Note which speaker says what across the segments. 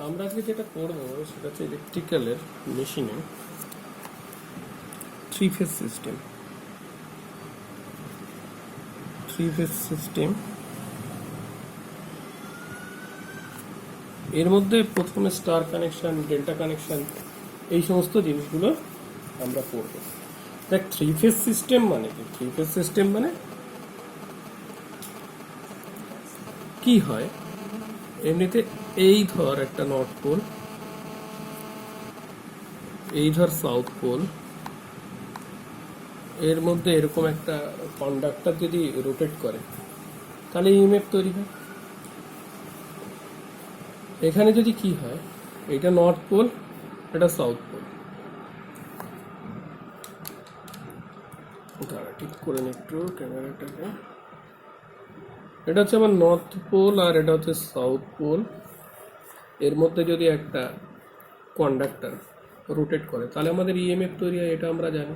Speaker 1: আমরা আজকে যেটা করব সেটা হচ্ছে ইলেকট্রিক্যালের মেশিনে থ্রি ফেজ সিস্টেম এর মধ্যে প্রথমে স্টার কানেকশন, ডেল্টা কানেকশন, এই সমস্ত জিনিসগুলো আমরা করব। দেখ, থ্রি ফেজ সিস্টেম মানে কি? থ্রি ফেজ সিস্টেম মানে কি হয়, এমনিতে এই ধর একটা নর্থ পোল, এই ধর সাউথ পোল, এর মধ্যে এরকম একটা কন্ডাক্টর যদি রোটেট করে তাহলে ইএমএফ তৈরি হয়। এখানে যদি কি হয়, এটা নর্থ পোল, এটা সাউথ পোল, দাঁড়া ঠিক করে নি একটু ক্যামেরাটাকে। এটা হচ্ছে আমার নর্থ পোল আর এটা হচ্ছে সাউথ পোল। এর মধ্যে যদি একটা কন্ডাক্টর রোটেট করে তাহলে আমাদের ইএমএফ তৈরি হয়, এটা আমরা জানি।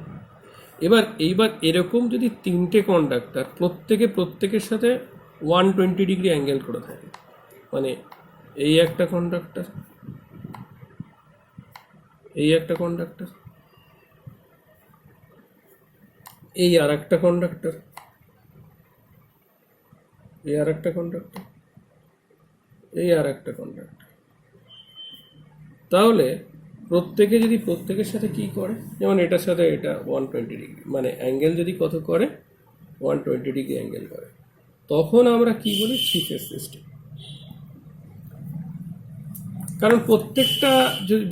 Speaker 1: এইবার এরকম যদি তিনটে কন্ডাক্টর প্রত্যেকের সাথে 120 ডিগ্রি অ্যাঙ্গেল করে থাকে, মানে এই একটা কন্ডাক্টর, এই একটা কন্ডাক্টর, এই আর একটা কন্ডাক্টর, এই আর একটা কন্ডাক্টর, এই আর একটা কন্ডাক্টর, তাহলে প্রত্যেকে যদি প্রত্যেকের সাথে কি করে, যেমন এটার সাথে এটা 120 ডিগ্রি, মানে অ্যাঙ্গেল যদি কত করে, 120 ডিগ্রি অ্যাঙ্গেল করে, তখন আমরা কি বলি? Three phase system. কারণ প্রত্যেকটা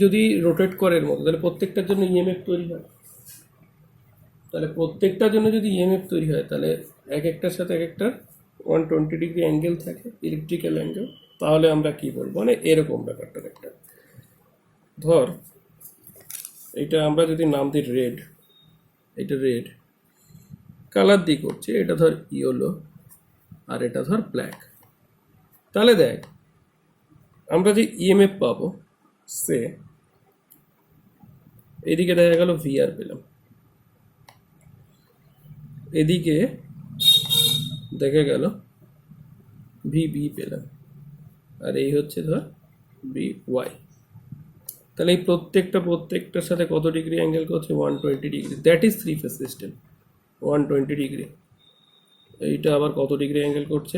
Speaker 1: যদি রোটেট করে এর মধ্যে, তাহলে প্রত্যেকটার জন্য ইএমএফ তৈরি হয়। তাহলে প্রত্যেকটার জন্য যদি ইএমএফ তৈরি হয়, তাহলে এক একটার সাথে এক একটা 120 ডিগ্রি অ্যাঙ্গেল থাকে, ইলেকট্রিক্যাল অ্যাঙ্গেল। তাহলে আমরা কি বলবো, মানে এরকম ব্যাপারটা একটা। ধর এটা আমরা যদি নাম দিই রেড, এটা রেড কালার দিয়ে করছে, এটা ধর ইয়েলো আর এটা ধর ব্ল্যাক। তাহলে দেখ, আমরা যে ইএমএফ পাবো, সে এদিকে দেখা গেল ভিআর পেলাম, এদিকে দেখা গেল ভিবি পেলাম, আর এই হচ্ছে ধর বি ওয়াই। তাহলে এই প্রত্যেকটার সাথে কত ডিগ্রি অ্যাঙ্গেল করছে? 120 degree. That is three phase system, 120 degree. এইটা আবার কত ডিগ্রি অ্যাঙ্গেল করছে?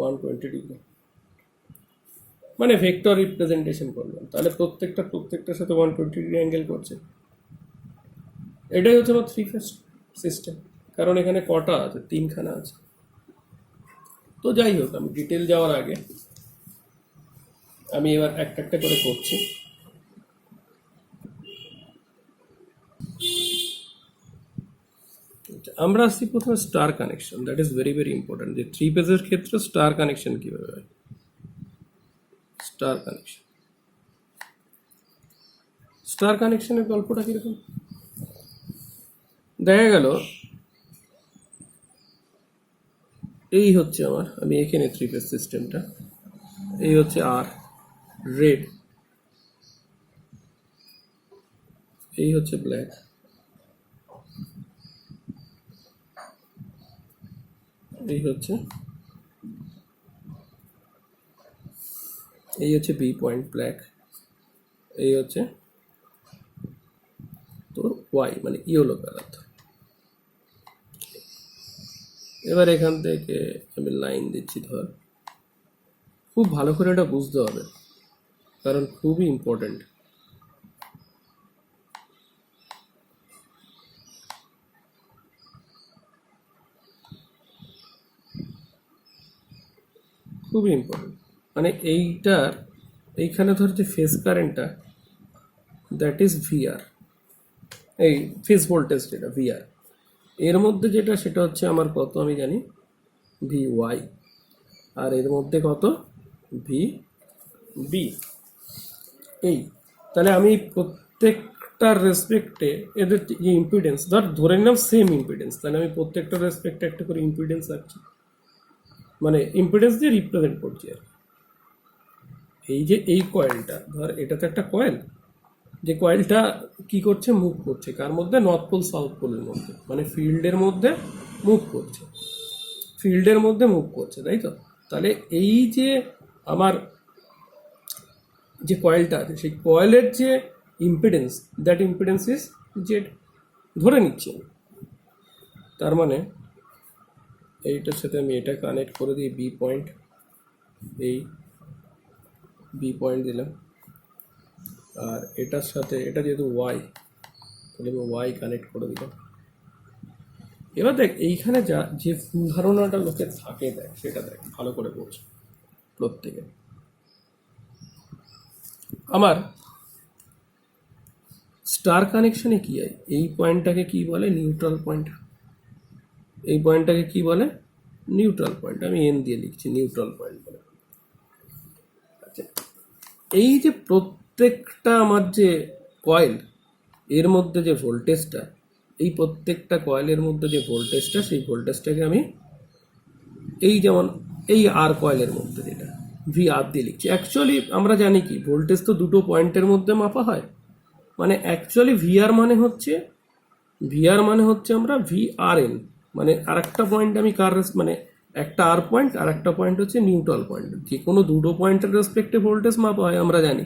Speaker 1: 120 ডিগ্রি। মানে ভেক্টর রিপ্রেজেন্টেশন করলাম, তাহলে প্রত্যেকটার সাথে 120 ডিগ্রি অ্যাঙ্গেল করছে। এটাই হচ্ছে আমার থ্রি ফেজ সিস্টেম। কারণ এখানে কটা আছে? তিনখানা আছে। তো যাই হোক, আমি ডিটেল যাওয়ার আগে আমি এবার একটা করে করছি। আমরা আসছি প্রথমে star connection. That is very very important, যে থ্রি ফেজের ক্ষেত্রে স্টার কানেকশন কীভাবে হয়। স্টার কানেকশনের গল্পটা কীরকম? দেখা গেল এই হচ্ছে আমি এখানে থ্রি ফেজ সিস্টেমটা, এই হচ্ছে আর রেড, এই হচ্ছে ব্ল্যাক, এই হচ্ছে বি পয়েন্ট ব্ল্যাক, এই হচ্ছে তোর ওয়াই, মানে ইয়েলো কালার। এবার এখান থেকে আমি লাইন দিচ্ছি, ধর খুব ভালো করে এটা বুঝতে হবে, কারণ খুবই ইম্পর্টেন্ট। খুবই ইম্পর্টেন্ট, মানে এইখানে ধর যে ফেজ কারেন্টটা, দ্যাট ইজ ভিআর, এই ফেজ ভোল্টেজ যেটা ভিআর, এর মধ্যে যেটা সেটা হচ্ছে আমার কত আমি জানি, ভি ওয়াই, আর এর মধ্যে কত? V B. এই তাহলে আমি প্রত্যেকটার রেসপেক্টে এদের যে ইম্পিডেন্স ধরে নিলাম সেম ইম্পিডেন্স, তাহলে আমি প্রত্যেকটার রেসপেক্টে একটা করে ইম্পিডেন্স রাখছি, মানে ইম্পিডেন্স দিয়ে রিপ্রেজেন্ট করছি আর এই যে এই কয়েলটা, ধর এটা তো একটা কয়েল, যে কয়েলটা কি করছে? মুভ করছে। কার মধ্যে? নর্থ পোল সাউথ পোলের মধ্যে, মানে ফিল্ডের মধ্যে মুভ করছে, তাই তো? তাহলে এই যে আমার যে কয়েলটা আছে সেই কয়েলের যে impedance, that impedance is Z ধরে নিচ্ছি আমি। তার মানে এইটার সাথে আমি এটা কানেক্ট করে দিই, বি পয়েন্ট, এই বি পয়েন্ট দিলাম, আর এটার সাথে এটা যেহেতু ওয়াই, তাহলে আমি ওয়াই কানেক্ট করে দিলাম। এবার দেখ এইখানে যা যে ভুল ধারণাটা লোকের থাকে, দেখ সেটা দেখ ভালো করে বোঝ প্রত্যেকে। আমার স্টার কানেকশনে কি হয়, এই পয়েন্টটাকে কি বলে, নিউট্রাল পয়েন্ট। এই পয়েন্টটাকে কি বলে, নিউট্রাল পয়েন্ট। আমি এন দিয়ে লিখছি, নিউট্রাল পয়েন্ট বলে। আচ্ছা, এই যে প্রত্যেকটা আমার যে কয়েল, এর মধ্যে যে ভোল্টেজটা, এই প্রত্যেকটা কয়েলের মধ্যে যে ভোল্টেজটা, সেই ভোল্টেজটাকে আমি এই যেমন এই আর কয়েলের মধ্যে যেটা ভি আর দিয়ে লিখছি। অ্যাকচুয়ালি আমরা জানি কি ভোল্টেজ তো দুটো পয়েন্টের মধ্যে মাপা হয়, মানে অ্যাকচুয়ালি ভিআর মানে হচ্ছে, ভিআর মানে হচ্ছে আমরা ভি আর এন, মানে আর একটা পয়েন্ট আমি কার মানে একটা আর পয়েন্ট আর একটা পয়েন্ট হচ্ছে নিউট্রাল পয়েন্ট। যে কোনো দুটো পয়েন্টের রেসপেক্টে ভোল্টেজ মাপা হয় আমরা জানি।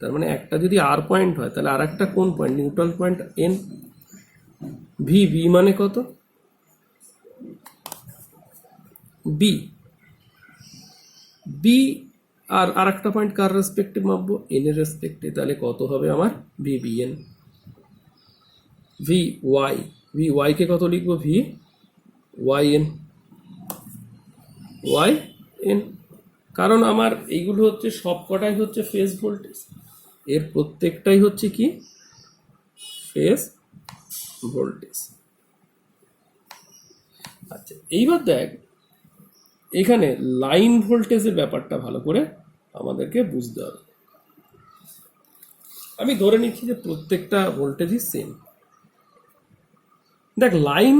Speaker 1: তার মানে একটা যদি আর পয়েন্ট হয় তাহলে আর একটা কোন point, neutral point N. V, V মানে কত, বি, বি আর আরেকটা পয়েন্ট কার রেসপেক্টে মাপবো, এন এর রেসপেক্টে, তাহলে কত হবে আমার V B N. V Y, V Y কে কত লিখবো, V Y N, Y N. কারণ আমার এইগুলো হচ্ছে সব কটাই হচ্ছে ফেজ ভোল্টেজ, এর প্রত্যেকটাই হচ্ছে কি ফেজ ভোল্টেজ। আচ্ছা, এইবার দেখ এখানে লাইন ভোল্টেজের ব্যাপারটা ভালো করে আমাদেরকে বুঝতে হবে। আমি ধরে নিচ্ছি যে প্রত্যেকটা ভোল্টেজই সেম। দেখ লাইন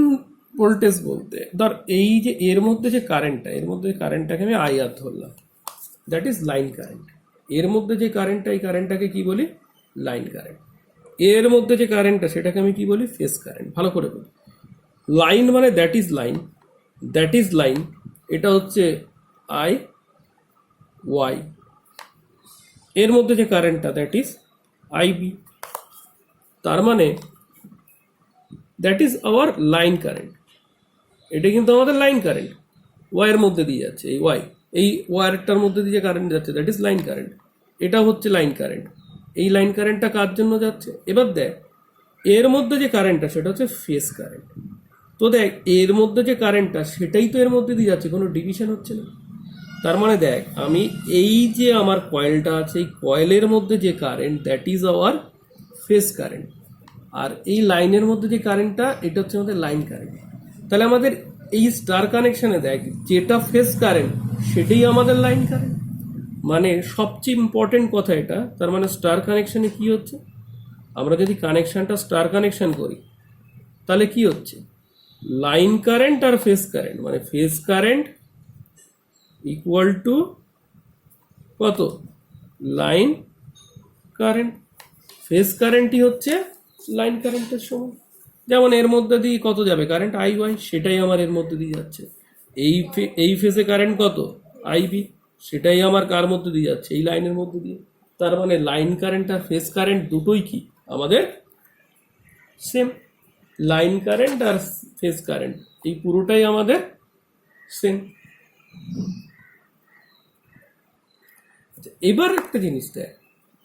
Speaker 1: ভোল্টেজ বলতে ধর এই যে এর মধ্যে যে কারেন্টটা, এর মধ্যে কারেন্টটাকে আমি আই আর ধরলাম, দ্যাট ইজ লাইন কারেন্ট। এর মধ্যে যে কারেন্টটা, এই কারেন্টটাকে কি বলি, লাইন কারেন্ট। এর মধ্যে যে কারেন্টটা সেটাকে আমি কি বলি, ফেজ কারেন্ট। ভালো করে বলি, লাইন মানে that is line, that is line, এটা হচ্ছে আই ওয়াই। এর মধ্যে যে কারেন্টটা দ্যাট ইজ আইবি। তার মানে that is our line current. এটা কিন্তু আমাদের লাইন কারেন্ট, ওয়াইয়ের মধ্যে দিয়ে যাচ্ছে, এই ওয়াই, এই ওয়ারটার মধ্যে দিয়ে যে কারেন্ট যাচ্ছে দ্যাট ইজ লাইন কারেন্ট। এটা হচ্ছে লাইন কারেন্ট। এই লাইন কারেন্টটা কার জন্য যাচ্ছে, এবার দেখ এর মধ্যে যে কারেন্টটা সেটা হচ্ছে ফেজ কারেন্ট। তো দেখ এর মধ্যে যে কারেন্টটা সেটাই তো এর মধ্যে দিয়ে যাচ্ছে, কোনো ডিভিশন হচ্ছে না। তার মানে দেখ আমি এই যে আমার কয়েলটা আছে, এই কয়েলের মধ্যে যে current that is our phase current, আর এই লাইনের মধ্যে যে কারেন্টটা এটা হচ্ছে আমাদের লাইন কারেন্ট। তাহলে আমাদের এই স্টার কানেকশনে দেখ যেটা ফেজ কারেন্ট সেটাই আমাদের লাইন কারেন্ট। মানে সবচেয়ে ইম্পর্টেন্ট কথা এটা। তার মানে স্টার কানেকশনে কি হচ্ছে, আমরা যদি কানেকশনটা স্টার কানেকশন করি তাহলে কি হচ্ছে, লাইন কারেন্ট আর ফেজ কারেন্ট, মানে ফেজ কারেন্ট ইকুয়াল টু কত, লাইন কারেন্ট। ফেজ কারেন্টই হচ্ছে লাইন কারেন্টের সমান। যেমন এর মধ্যে দিয়ে কত যাবে কারেন্ট, আই ওয়াই, সেটাই আমার এর মধ্যে দিয়ে যাচ্ছে। এই ফেজে কারেন্ট কত, আইবি, সেটাই আমার কার মধ্যে দিয়ে যাচ্ছে, এই লাইনের মধ্যে দিয়ে। তার মানে লাইন কারেন্ট আর ফেজ কারেন্ট দুটোই কি আমাদের সেম। লাইন কারেন্ট আর ফেজ কারেন্ট এই পুরোটাই আমাদের সেম। এবার একটা জিনিস দেখ,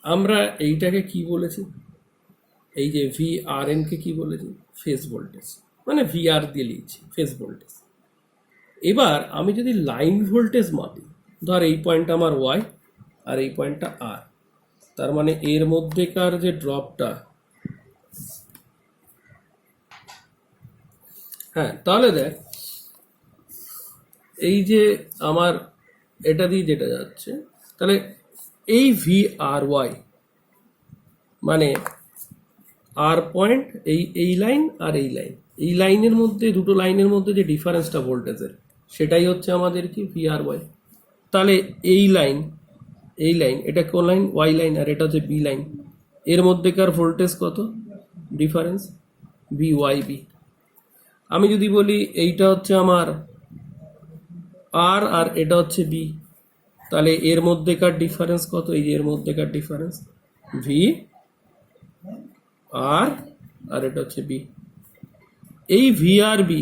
Speaker 1: আমরা এইটাকে কি বলেছি, এই যে ভি আর এন কে কি বলেছি, ফেজ ভোল্টেজ, মানে ভি আর দিয়ে লিখছি ফেজ ভোল্টেজ। এবার আমি যদি লাইন ভোল্টেজ মাপি, ধর এই পয়েন্টটা আমার ওয়াই আর এই পয়েন্টটা আর, তার মানে এর মধ্যেকার যে ড্রপটা, হ্যাঁ তাহলে দেখ এই যে আমার এটা দিয়ে যেটা যাচ্ছে, তাহলে এই ভি আর ওয়াই মানে আর পয়েন্ট, এই লাইন আর এই লাইন, এই লাইনের মধ্যে দুটো লাইনের মধ্যে যে ডিফারেন্সটা ভোল্টেজের সেটাই হচ্ছে আমাদের কি ভি আর ওয়াই। তাহলে এই লাইন এটা কোন লাইন, ওয়াই লাইন, আর এটা হচ্ছে বি লাইন, এর মধ্যেকার ভোল্টেজ কত ডিফারেন্স, বি ওয়াই বি। আমি যদি বলি এইটা হচ্ছে আমার আর, আর এটা হচ্ছে বি, তাহলে এর মধ্যেকার ডিফারেন্স কত? এই যে এর মধ্যেকার ডিফারেন্স ভি আর, আর এটা হচ্ছে বি। এই V R B,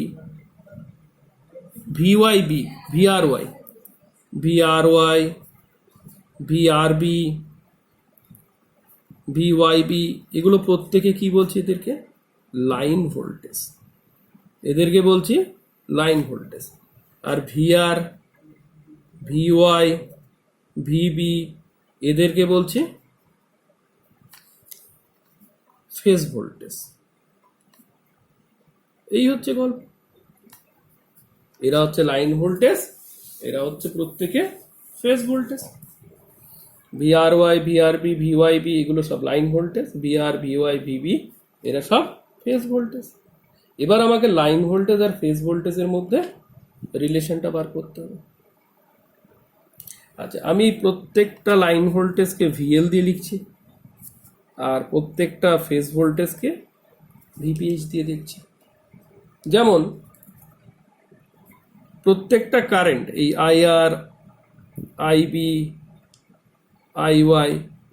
Speaker 1: V Y B, V R Y, V R Y, V R B, V Y B, এগুলো প্রত্যেকে কি বলছি? এদেরকে লাইন ভোল্টেজ, এদেরকে বলছি লাইন ভোল্টেজ। আর V R, V Y, V B, এদেরকে বলছি ফেজ ভোল্টেজ। এই হচ্ছে গল্প। এরা হচ্ছে লাইন ভোল্টেজ, এরা হচ্ছে প্রত্যেকে phase voltage. V R Y, V R B, V Y B, এগুলো সব line voltage. V R, V Y, VB, এরা সব ফেজ ভোল্টেজ। এবার আমাকে লাইন ভোল্টেজ আর ফেজ ভোল্টেজের মধ্যে রিলেশনটা বার করতে হবে। আচ্ছা, আমি প্রত্যেকটা লাইন ভোল্টেজকে ভিএল দিয়ে লিখছি, আর প্রত্যেকটা ফেজ ভোল্টেজকে ভিপিএইচ দিয়ে দিচ্ছি। যেমন প্রত্যেকটা কারেন্ট, এই আইআর, আইবি, আইওয়াই,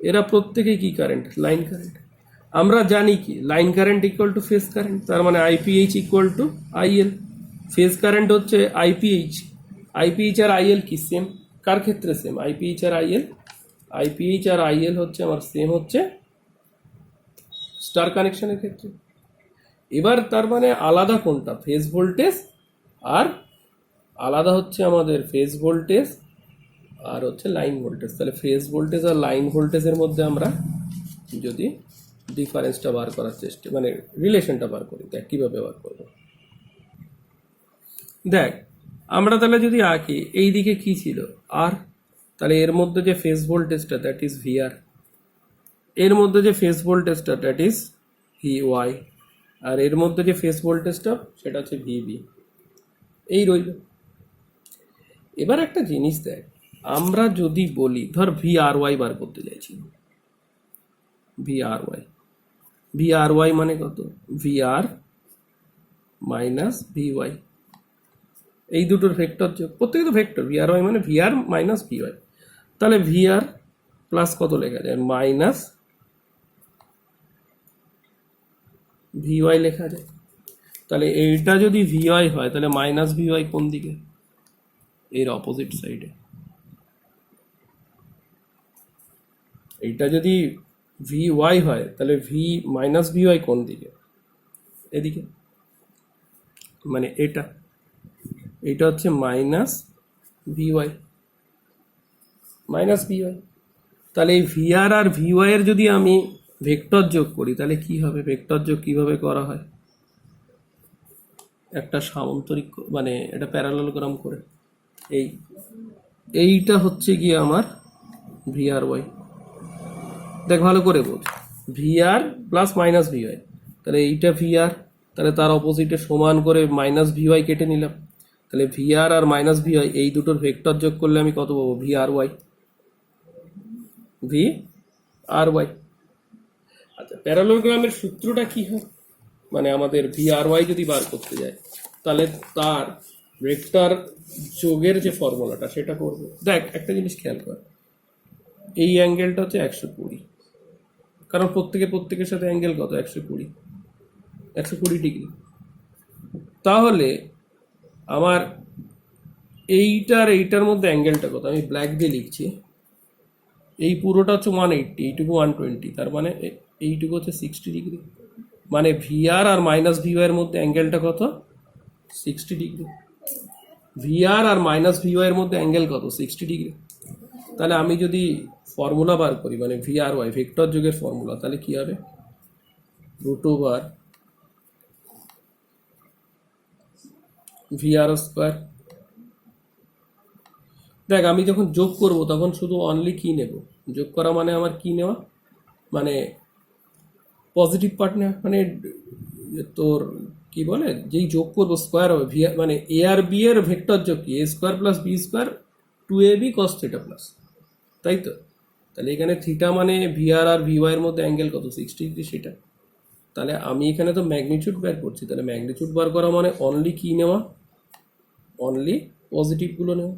Speaker 1: এরা প্রত্যেকেই কি কারেন্ট? Line current. আমরা জানি কি line current equal to phase current, তার মানে IPH equal to IL. Phase current হচ্ছে আইপিএইচ, আইপিএইচ আর আইএল কি সেম? কার ক্ষেত্রে সেম? আইপিএইচ আর আইএল, আইপিএইচ আর আইএল হচ্ছে আমার সেম হচ্ছে স্টার কানেকশনের ক্ষেত্রে। এবার তার মানে আলাদা কোনটা? ফেজ ভোল্টেজ, আর আলাদা হচ্ছে আমাদের ফেজ ভোল্টেজ আর হচ্ছে লাইন ভোল্টেজ। তাহলে ফেজ ভোল্টেজ আর লাইন ভোল্টেজের মধ্যে আমরা যদি ডিফারেন্সটা বার করার চেষ্টা, মানে রিলেশনটা বার করি, দেখ কীভাবে বার করবো। দেখ আমরা তাহলে যদি আঁকি, এই দিকে কি ছিল? আর, তাহলে এর মধ্যে যে ফেজ ভোল্টেজটা দ্যাট ইজ ভিআর, এর মধ্যে যে ফেজ ভোল্টেজটা দ্যাট ইজ ভি ওয়াই, আর এর মধ্যে যে ফেজ ভোল্টেজটা সেটা হচ্ছে ভিবি। এই রইল। এবার একটা জিনিস দেখ, আমরা যদি বলি ধর ভি আর ওয়াই বার করতে চাইছি, V R Y, V R Y মানে কত? ভি আর মাইনাস ভি ওয়াই, এই দুটোর ভেক্টর যোগ, প্রত্যেকে তো ভেক্টর। ভি আর ওয়াই মানে ভি আর মাইনাস ভি ওয়াই। তাহলে ভি আর প্লাস কত লেখা যায়? মাইনাস ভি ওয়াই লেখা যায়। তাহলে এইটা যদি ভি ওয়াই হয়, তাহলে মাইনাস ভি ওয়াই কোন দিকে? এর অপোজিট সাইডে। এইটা যদি ভি ওয়াই হয়, তাহলে ভি মাইনাস ভি ওয়াই কোন দিকে? এদিকে। মানে এটা, এটা হচ্ছে minus V Y, minus V Y. তাহলে এই ভি আর ভি ওয়াই এর যদি আমি ভেক্টর যোগ করি, তাহলে কি হবে? ভেক্টর যোগ কিভাবে করা হয়? একটা সামান্তরিক, মানে এটা প্যারালেলোগ্রাম করে, এইটা হচ্ছে গিয়ে আমার ভি আর ওয়াই। দেখ ভালো করে বোঝ, ভি আর প্লাস মাইনাস ভি ওয়াই, তাহলে এইটা ভি আর, তাহলে তার অপোজিটে সমান করে মাইনাস ভি ওয়াই কেটে নিলাম। তাহলে ভি আর মাইনাস ভি ওয়াই, এই দুটোর ভেক্টর যোগ করলে আমি কত পাবো? V R Y, V R Y. আচ্ছা, প্যারালেলোগ্রামের সূত্রটা কি হয়? মানে আমাদের ভি আর ওয়াই যদি বার করতে যায়, তাহলে তার ভেক্টর যোগের যে ফর্মুলাটা সেটা করবো। দেখ একটা জিনিস খেয়াল কর, এই অ্যাঙ্গেলটা হচ্ছে 120, কারণ প্রত্যেকের সাথে অ্যাঙ্গেল কত? 120, 120 ডিগ্রি। তাহলে আমার এইটার মধ্যে অ্যাঙ্গেলটা কত? আমি ব্ল্যাক দিয়ে লিখছি। এই পুরোটা হচ্ছে 180, এইটুকু 120, তার মানে এইটুকু হচ্ছে 60 ডিগ্রি। মানে ভি আর মাইনাস ভি ওয়াই এর মধ্যে অ্যাঙ্গেলটা কত? 60 ডিগ্রি। ভি আর মাইনাস ভি ওয়াই এর মধ্যে অ্যাঙ্গেল কত? 60 ডিগ্রি। তাহলে আমি যদি ফর্মুলা বার করি, মানে ভি আর ওয়াই ভেক্টর যোগের ফর্মুলা, তাহলে কি হবে? রুট ওভার ভি আর স্কোয়ার। দেখ আমি যখন যোগ করব তখন শুধু অনলি কি নেব? যোগ করা মানে আমার কি নেওয়া? মানে পজিটিভ পার্ট নেওয়া। মানে তোর কি বলে, যেই যোগ করবো স্কোয়ার হবে, ভি মানে এ আর বি এর ভেক্টর যোগ কি? A square plus B square 2ab cos theta plus, তাই তো? তাহলে এখানে থিটা মানে ভি আর ভি ওয়াই এর মধ্যে অ্যাঙ্গেল কত? 60 ডিগ্রি, সেটা। তাহলে আমি এখানে তো ম্যাগনিটিউড বের করছি, তাহলে ম্যাগনিটিউড বার করা মানে অনলি কি নেওয়া? অনলি পজিটিভগুলো নেওয়া,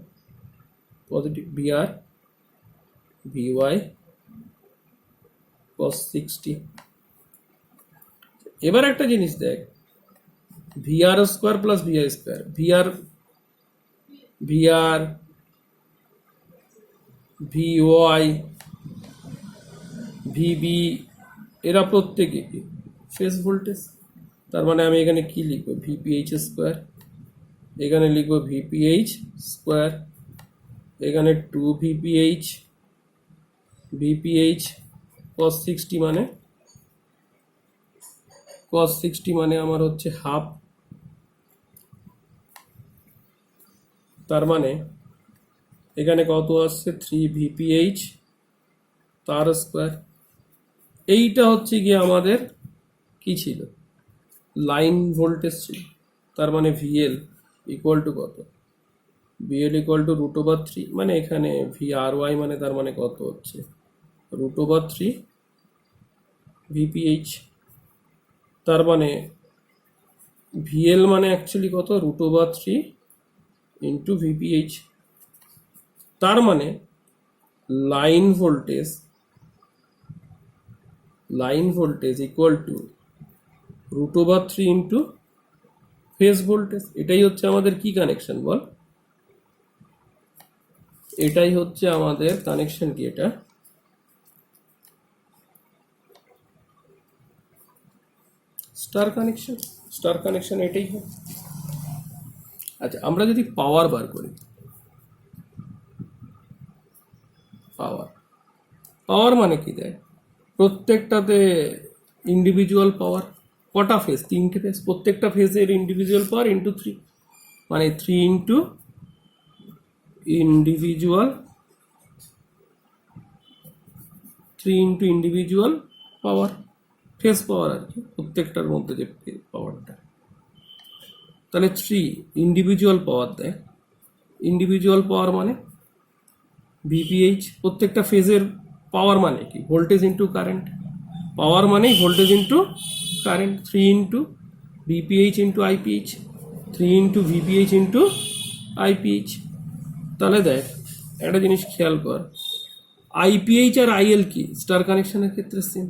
Speaker 1: পজিটিভ ভি আর vy cos 60। এবার একটা জিনিস দেখ, vr square plus vi square, vr vy vb এরা প্রত্যেকে কি ফেজ ভোল্টেজ। তার মানে আমি এখানে কি লিখবো, vph স্কোয়ার, এখানে লিখবো vph স্কোয়ার, এখানে 2 vph cos 60 মানে আমার হচ্ছে হাফ। তার মানে এখানে কত আসছে, 3 vph তার স্কোয়ার। এইটা হচ্ছে গিয়ে আমাদের কি ছিল, লাইন ভোল্টেজ ছিল। তার মানে ভিএল ইকুয়াল টু কত, ভিএল ইকুয়াল টু √3, মানে এখানে VRY মানে তার মানে কত হচ্ছে √3 VPH। তার মানে ভিএল মানে অ্যাকচুয়ালি কত, √3 ইন্টু VPH। তার মানে line voltage equal two √3 into phase voltage. এটাই হচ্ছে আমাদের কি কানেকশন বল, এটাই হচ্ছে আমাদের কানেকশন কি, এটা স্টার কানেকশন এটাই হয়। আচ্ছা, আমরা যদি পাওয়ার বার করি, পাওয়ার মানে কি দেয়, প্রত্যেকটাতে ইন্ডিভিজুয়াল পাওয়ার, কটা ফেজ, 3টে ফেজ, প্রত্যেকটা ফেজের ইন্ডিভিজুয়াল পাওয়ার ইন্টু 3, মানে 3 ইন্টু ইন্ডিভিজুয়াল পাওয়ার, ফেজ পাওয়ার আর কি, প্রত্যেকটার মধ্যে যে পাওয়ারটা। তাহলে 3 ইন্ডিভিজুয়াল পাওয়ার দেয়, ইন্ডিভিজুয়াল পাওয়ার মানে ভিপিএইচ, প্রত্যেকটা ফেজের পাওয়ার মানে কি, ভোল্টেজ ইন্টু কারেন্ট, পাওয়ার মানেই voltage into current, 3 into VPH into IPH, 3 into VPH into IPH. তাহলে দেখ একটা জিনিস খেয়াল কর, আইপিএইচ আর আইএল কি স্টার কানেকশনের ক্ষেত্রে সেম,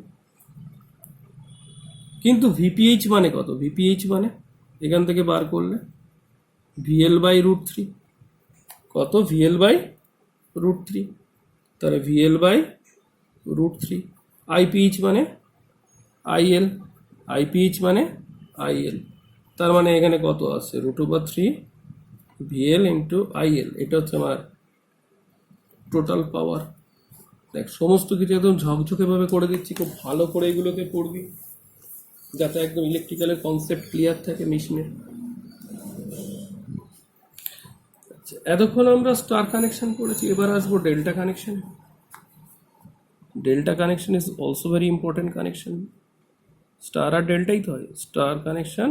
Speaker 1: কিন্তু ভিপিএইচ মানে কত, ভিপিএইচ মানে এখান থেকে বার করলে VL/√3, কত, VL/√3, তাহলে VL/√3। আইপিএইচ মানে আইপিএইচ মানে আইএল। তার মানে এখানে কত আছে, √3 VL ইন্টু আইএল। এটা হচ্ছে আমার টোটাল পাওয়ার। দেখ সমস্ত কিছু একদম ঝকঝকে ভাবে করে দিচ্ছি, খুব ভালো করে এগুলোকে পড়বি যাতে একদম ইলেকট্রিক্যালের কনসেপ্ট ক্লিয়ার থাকে মেশিনের। আচ্ছা, এতক্ষণ আমরা স্টার কানেকশন করেছি, এবার আসবো delta connection. Delta connection is also very important connection. Star আর ডেল্টাই তো হয়, star connection,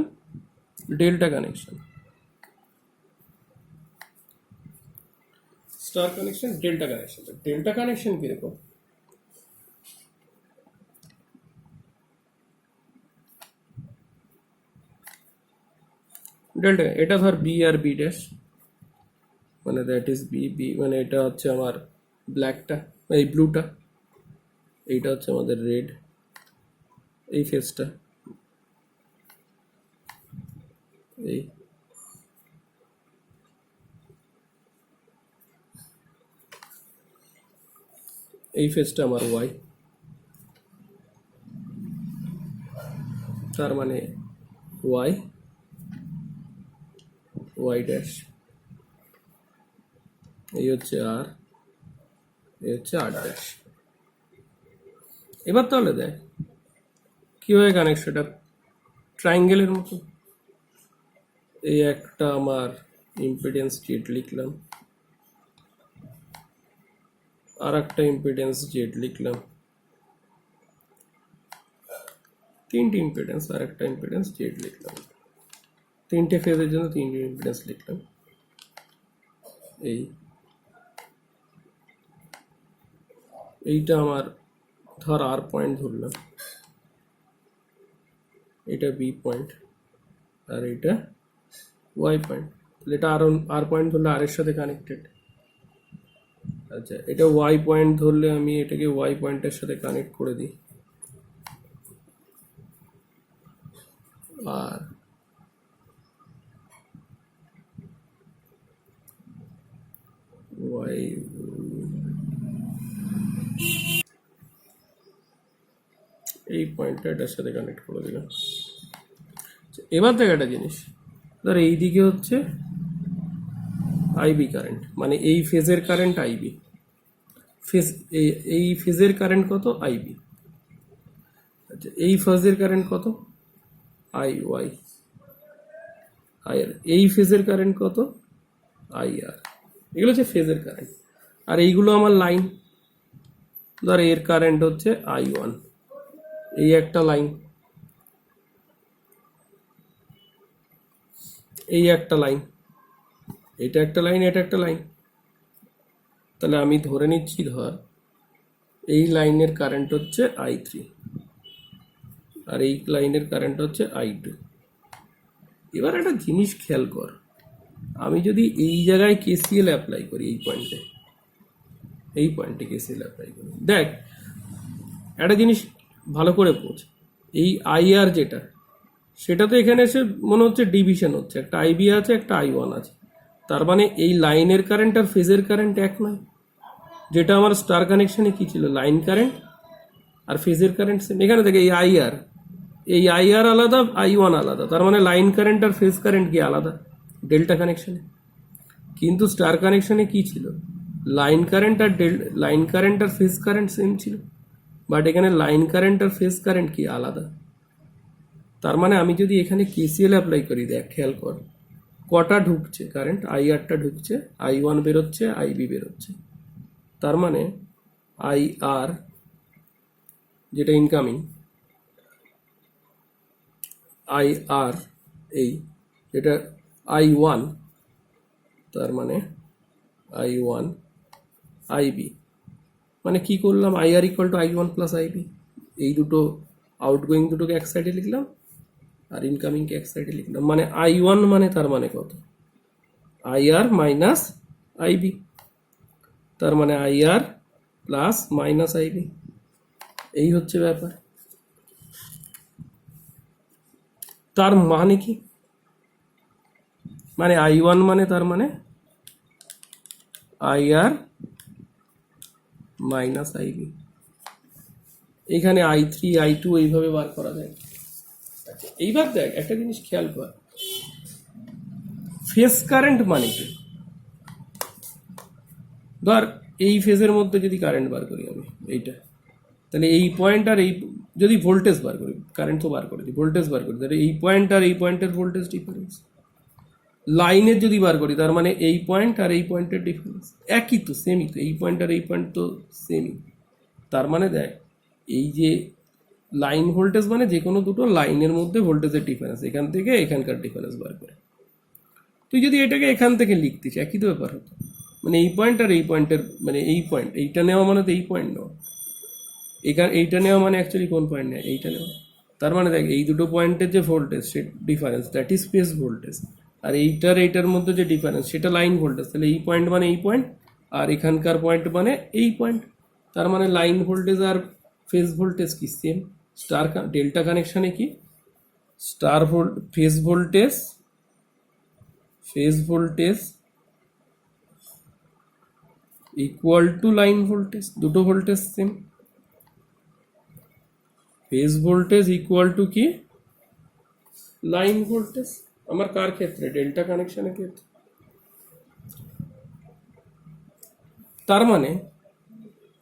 Speaker 1: delta connection, star connection, delta connection. Delta connection কিরকম, ডেল্টা এটা ধর বি আর বি ড্যাশ, মানে দ্যাট ইজ বি, মানে এটা হচ্ছে আমার ব্ল্যাকটা, এই ব্লুটা, এইটা হচ্ছে আমাদের রেড, এই ফেজটা, এই ফেজটা আমার ওয়াই। তার মানে ওয়াই ড্যাশ, এই হচ্ছে আর, এই হচ্ছে আর ড্যাশ। এবার তাহলে দেখ কীভাবে কানেকশন, এটা ট্রায়াঙ্গেলের মতো। এই একটা আমার ইম্পিডেন্স জেড লিখলাম, আর একটা ইম্পিডেন্স জেড লিখলাম, তিনটে ইম্পিডেন্স আর একটা ইম্পিডেন্স জেড লিখলাম, তিনটে ফেজের জন্য তিনটে ইম্পিডেন্স লিখলাম। এইটা আমার ধর আর পয়েন্ট ধরলাম, এটা বি পয়েন্ট, আর এটা ওয়াই পয়েন্ট। তাহলে এটা আর পয়েন্ট ধরলে আর এর সাথে কানেক্টেড, আচ্ছা, এটা ওয়াই পয়েন্ট ধরলে আমি এটাকে ওয়াই পয়েন্টের সাথে কানেক্ট করে দিই, আর ওয়াই এই পয়েন্টটা এটার সাথে কানেক্ট করে দিলাম। এবার দেখ একটা জিনিস, ধর এই দিকে হচ্ছে আইবি কারেন্ট, মানে এই ফেজের কারেন্ট আইবি, ফেজ এই ফেজের কারেন্ট কত আইবি। আচ্ছা, এই ফেজের কারেন্ট কত আই ওয়াই, আর এই ফেজের কারেন্ট কত আই আর। এগুলো হচ্ছে ফেজের কারেন্ট। আর এইগুলো আমার লাইন, ধর এর কারেন্ট হচ্ছে আই ওয়ান, এই একটা লাইন, এই একটা লাইন, এটা একটা লাইন, এটা একটা লাইন। তাহলে আমি ধরে নিচ্ছি ধর এই লাইনের কারেন্ট হচ্ছে আই থ্রি, আর এই লাইনের কারেন্ট হচ্ছে আই টু। এবার একটা জিনিস খেয়াল কর, আমি যদি এই জায়গায় কেসিএল অ্যাপ্লাই করি, এই পয়েন্টে কেসিএল অ্যাপ্লাই করি, দেখ একটা জিনিস ভালো করে বোঝ, এই আই আর যেটা, সেটা তো এখানে এসে মনে হচ্ছে ডিভিশন হচ্ছে, একটা আইবি আছে একটা আই ওয়ান আছে। তার মানে এই লাইনের কারেন্ট আর ফেজের কারেন্ট এক নয়। যেটা আমার স্টার কানেকশনে কি ছিল, লাইন কারেন্ট আর ফেজের কারেন্ট সেম। এখানে থেকে এই আই আর আলাদা, আই ওয়ান আলাদা, তার মানে লাইন কারেন্ট আর ফেজ কারেন্ট কি আলাদা ডেল্টা কানেকশনে। কিন্তু স্টার কানেকশনে কি ছিল, লাইন কারেন্ট আর ফেজ কারেন্ট সেম ছিল, বাট এখানে লাইন কারেন্ট আর ফেজ কারেন্ট কি আলাদা। তার মানে আমি যদি এখানে কেসিএল অ্যাপ্লাই করি, দেখ খেয়াল কর কটা ঢুকছে কারেন্ট, আই আরটা ঢুকছে, আই ওয়ান বেরোচ্ছে, আই বি বেরোচ্ছে। তার মানে আই আর যেটা ইনকামিং, আই আর এই যেটা আই ওয়ান, তার মানে আই ওয়ান আই বি, মানে কি করলাম, I R equal to I one plus I B. এই দুটো আউটগোয়িং দুটোকে এক সাইডে লিখলাম আর ইনকামিংকে এক সাইডে লিখলাম, মানে আই ওয়ান মানে তার মানে কত, I R minus I B, তার মানে I R plus minus I B. এই হচ্ছে ব্যাপার। তার মানে কি, মানে আই ওয়ান মানে তার মানে I R minus I B. এখানে আই থ্রি আই টু এইভাবে বার করা যায়। এইবার দেখ একটা জিনিস খেয়াল কর, ফেজ কারেন্ট মানে কি, ধর এই ফেজের মধ্যে যদি কারেন্ট বার করি আমি এইটা, তাহলে এই পয়েন্ট আর এই, যদি ভোল্টেজ বার করি, কারেন্ট তো বার করে দিই, ভোল্টেজ বার করি, তাহলে এই পয়েন্ট আর এই পয়েন্টের ভোল্টেজ ডিফারেন্স। লাইনের যদি বার করি, তার মানে এই পয়েন্ট আর এই পয়েন্টের ডিফারেন্স একই তো, সেমই তো, এই পয়েন্ট আর এই পয়েন্ট তো সেমই। তার মানে দেখ এই যে লাইন ভোল্টেজ মানে যে কোনো দুটো লাইনের মধ্যে ভোল্টেজের ডিফারেন্স, এখান থেকে এখানকার ডিফারেন্স বার করে। তুই যদি এটাকে এখান থেকে লিখতিস একই তো ব্যাপার হতো, মানে এই পয়েন্ট আর এই পয়েন্টের, মানে এই পয়েন্ট এইটা নেওয়া মানে তো এই পয়েন্ট নেওয়া, এখানে এইটা নেওয়া মানে অ্যাকচুয়ালি কোন পয়েন্ট নেয়, এইটা নেওয়া। তার মানে দেখ এই দুটো পয়েন্টের যে ভোল্টেজ সে difference, that is phase voltage, আর এইটার মধ্যে যে ডিফারেন্স সেটা লাইন ভোল্টেজ। তাহলে এই পয়েন্ট মানে এই পয়েন্ট, আর এখানকার পয়েন্ট মানে এই পয়েন্ট। তার মানে লাইন ভোল্টেজ আর ফেজ ভোল্টেজ কি সেম। স্টার ডেল্টা কানেকশানে কি star phase voltage equal to line voltage, দুটো voltage same. Phase voltage equal to কি লাইন ভোল্টেজ, আমার কার ক্ষেত্রে, ডেল্টা কানেকশনের ক্ষেত্রে। তার মানে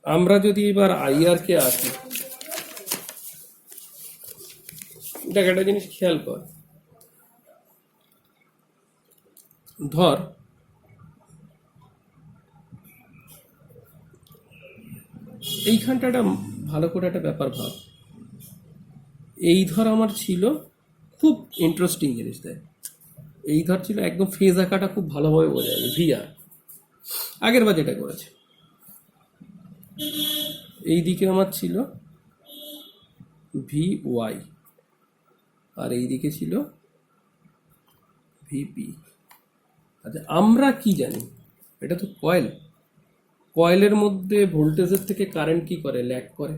Speaker 1: আমরা যদি এবার আইআর কে আসি, দেখ একটা জিনিস খেয়াল কর, ধর এইখানটা একটা ভালো করে একটা ব্যাপার ভাব, এই ধর আমার ছিল খুব ইন্টারেস্টিং জিনিস, দেখ এই ধর ছিল একদম ফেজ আঁকাটা খুব ভালোভাবে বোঝা যাবে, ভিআর আগের বার যেটা করেছে। এই দিকে আমার ছিল ভি ওয়াই, আর এই দিকে ছিল ভিপি। আচ্ছা আমরা কি জানি, এটা তো কয়েল, কয়েলের মধ্যে ভোল্টেজের থেকে কারেন্ট কি করে, ল্যাগ করে।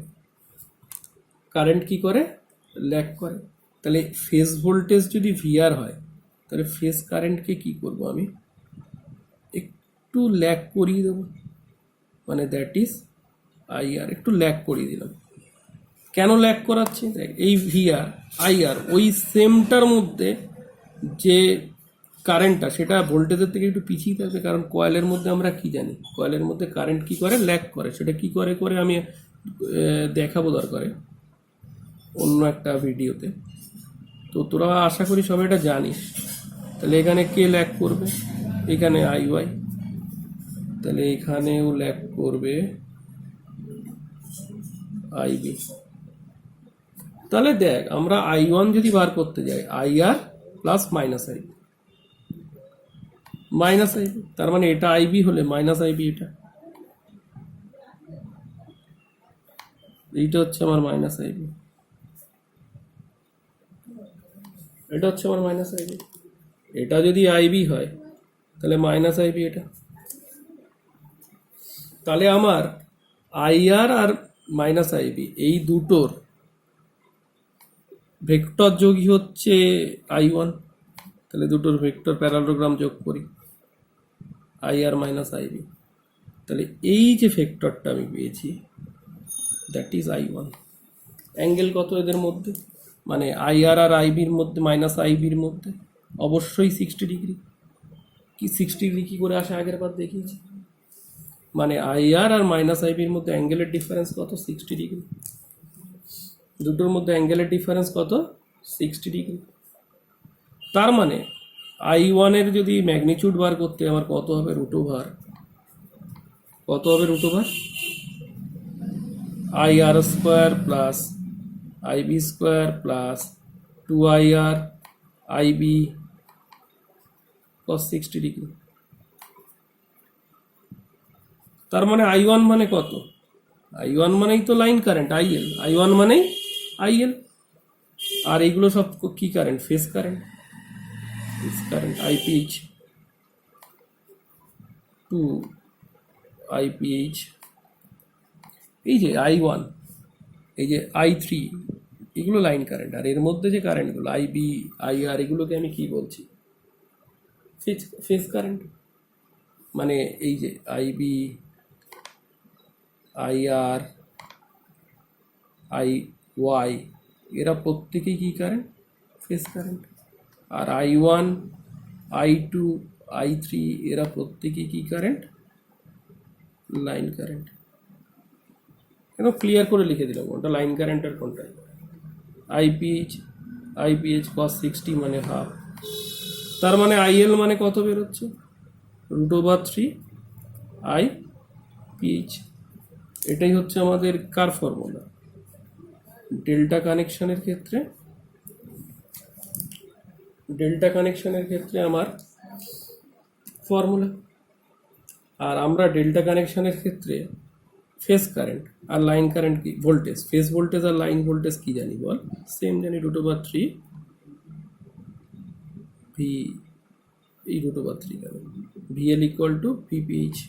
Speaker 1: কারেন্ট কি করে, ল্যাগ করে। তাহলে ফেজ ভোল্টেজ যদি ভিআর হয়, তাহলে ফেজ কারেন্টকে কি করব আমি, একটু ল্যাগ করিয়ে দেবো, মানে দ্যাট ইজ আইআর, একটু ল্যাগ করিয়ে দিলাম। কেন ল্যাগ করাচ্ছি, দেখ এই ভিআর আইআর ওই সেমটার মধ্যে যে কারেন্টটা সেটা ভোল্টেজের থেকে একটু পিছিয়ে থাকবে, কারণ কয়েলের মধ্যে আমরা কি জানি, কয়েলের মধ্যে কারেন্ট কি করে, ল্যাগ করে। সেটা কি করে করে আমি দেখাবো দরকারে অন্য একটা ভিডিওতে। তো তোরা আশা করি সবাই এটা জানিস। তাহলে এখানে কে ল্যাগ করবে, এখানে আইওয়াই, তাহলে এখানেও ল্যাগ করবে আইবি। তাহলে দেখ আমরা আই1 যদি বার করতে যাই, IR plus minus IB, minus IB, তার মানে এটা আইবি হলে মাইনাস আইবি, এইটা হচ্ছে আমার মাইনাস আইবি, এটা হচ্ছে আমার মাইনাস আইবি। এটা যদি আইবি হয় তাহলে মাইনাস আইবি এটা। তাহলে আমার আইআর আর মাইনাস আইবি এই দুটোর ভেক্টর যোগই হচ্ছে আই1। তাহলে দুটোর ভেক্টর প্যারালোগ্রাম যোগ করি, আইআর মাইনাস আইবি। তাহলে এই যে ভেক্টরটা আমি পেয়েছি দ্যাট ইজ আই1। অ্যাঙ্গেল কত এদের মধ্যে, মানে আইআর আর আইবির মধ্যে, মাইনাস আইবির মধ্যে অবশ্যই 60 ডিগ্রি। কি 60 ডিগ্রি কী করে আসে, আগের বার দেখিয়েছি। মানে আইআর আর মাইনাস আইবির মধ্যে অ্যাঙ্গেলের ডিফারেন্স কত, 60 ডিগ্রি। দুটোর মধ্যে অ্যাঙ্গেলের ডিফারেন্স কত, 60 ডিগ্রি। তার মানে আই1 যদি ম্যাগনিটিউড বার করতে আমার কত হবে, √, কত হবে √, IR square plus IB square plus 2IR IB cos 60 degree. তার মানে আই1 মানে কত, আই1 মানেই তো লাইন কারেন্ট আইএল, আই1 মানেই আইএল। আর এইগুলো সব কি current, phase current, phase current IPH to IPH. এই যে আই1, এই যে I3, এগুলো লাইন কারেন্ট। আর এর মধ্যে যে কারেন্টগুলো আইবি আইআর, এগুলোকে আমি কি বলছি, ফেজ কারেন্ট। মানে এই যে আইবি আইআর আইওয়াই এরা প্রত্যেকেই কি কারেন্ট, ফেজ কারেন্ট। আর আই1 I2 I3 এরা প্রত্যেকেই কি কারেন্ট, লাইন কারেন্ট। একদম ক্লিয়ার করে লিখে দিলাম কোনটা লাইন কারেন্ট আর কোনটা আইপিএইচ cos 60 মানে হাফ। তার মানে আইএল মানে কত বেরোচ্ছে, √3 IPH। এটাই হচ্ছে আমাদের কার ফর্মুলা, ডেল্টা কানেকশনের ক্ষেত্রে। ডেল্টা কানেকশনের ক্ষেত্রে আমার ফর্মুলা। আর আমরা ডেল্টা কানেকশনের ক্ষেত্রে ফেজ কারেন্ট আর লাইন কারেন্ট কি, ভোল্টেজ, ফেজ ভোল্টেজ আর লাইন ভোল্টেজ কি জানি বল, সেম জানি, √3 ভি, এই √3 কেন, V L equal to VPH,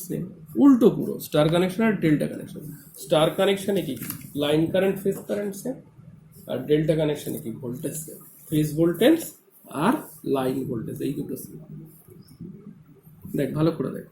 Speaker 1: same. উল্টো পুরো স্টার কানেকশন আর ডেল্টা কানেকশন। স্টার কানেকশনে কি line current phase current same, আর ডেল্টা কানেকশনে কি ভোল্টেজ সেম, ফেজ ভোল্টেজ আর লাইন ভোল্টেজ এই দুটো সেম। দেখ ভালো করে দেখ।